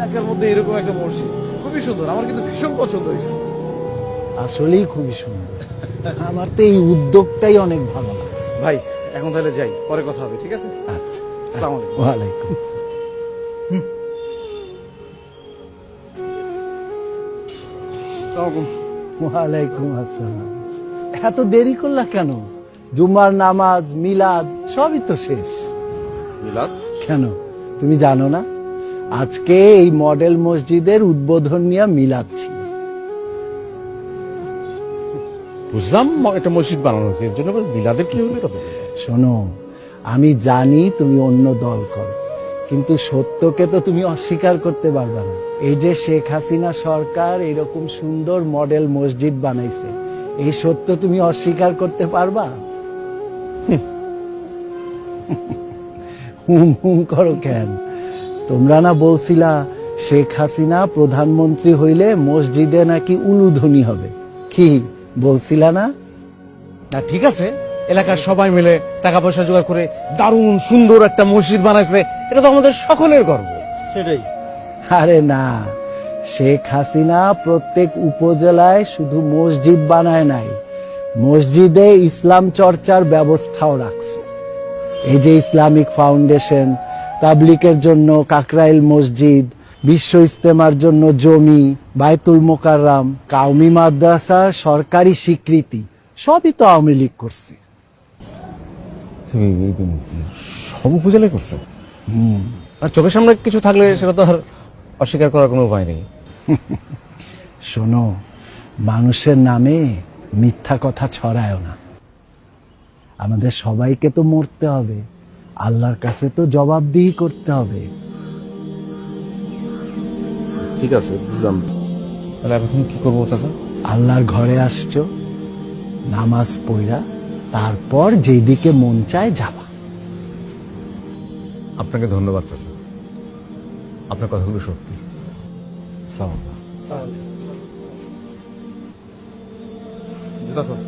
এলাকার মধ্যে এরকম একটা মসজিদ খুবই সুন্দর, আমার কিন্তু ভীষণ পছন্দ হয়েছে। আসলেই খুবই সুন্দর। আমার তো এই উদ্যোগটাই অনেক ভালো লাগছে। ভাই এখন তাহলে যাই, পরে কথা হবে, ঠিক আছে? আচ্ছা, আসসালামু আলাইকুম। ওয়ালাইকুম আসসালাম। আসসালামু আলাইকুম। ওয়ালাইকুম আসসালাম। এত দেরি করলা কেন? জুমার নামাজ, মিলাদ সবই তো শেষ। মিলাদ? কেন তুমি জানো না? আজকে এই মডেল মসজিদের উদ্বোধন নিয়ে মিলাদ ছিল। বুঝলাম একটা মসজিদ বানানো হয়েছে, এর জন্য আবার মিলাদের কি হলো? শোনো, আমি জানি তুমি অন্য দল করো, কিন্তু সত্যকে তো তুমি অস্বীকার করতে পারবে না। এই যে শেখ হাসিনা সরকার এরকম সুন্দর মডেল মসজিদ বানাইছে, এই সত্য তুমি অস্বীকার করতে পারবা? হুম হুম করো কেন? তোমরা না বলছিলা শেখ হাসিনা প্রধানমন্ত্রী হইলে মসজিদে নাকি উলুধ্বনি হবে? কি বলছিলা না? না ঠিক আছে, এলাকার সবাই মিলে টাকা পয়সা জোগাড় করে দারুণ সুন্দর একটা মসজিদ বানাইছে, এটা তো আমাদের সকলের গর্ব। সেটাই। আরে না, শেখ হাসিনা প্রত্যেক উপজেলায় শুধু মসজিদ বানায় নাই, মসজিদে ইসলাম চর্চার ব্যবস্থাও রাখছে। এই যে ইসলামিক ফাউন্ডেশন, তাবলিকের জন্য কাকরাইল মসজিদ, বিশ্ব ইজতেমার জন্য জমি, বায়তুল মোকাররম, কাউমি মাদ্রাসার সরকারি স্বীকৃতি সবই তো আওয়ামী লীগ করছে। সব উপজেলায় করছে। আর চোখের সামনে কিছু থাকলে সেটা তো আর অস্বীকার করার কোনো উপায় নেই। শোনো, মানুষের নামে মিথ্যা কথা ছড়ায় না। আমাদের সবাইকে তো মরতে হবে, আল্লাহর কাছে তো জবাবদিহি করতে হবে। ঠিক আছে, বুঝলাম। তাহলে এখন কি করবো চাচা? আল্লাহর ঘরে আসছো, নামাজ পড়া, তারপর যেদিকে মন চায় যাবা। আপনাকে ধন্যবাদ চাচা, আপনার কথাগুলো সত্যি। আসসালামু আলাইকুম। জুতা খোল।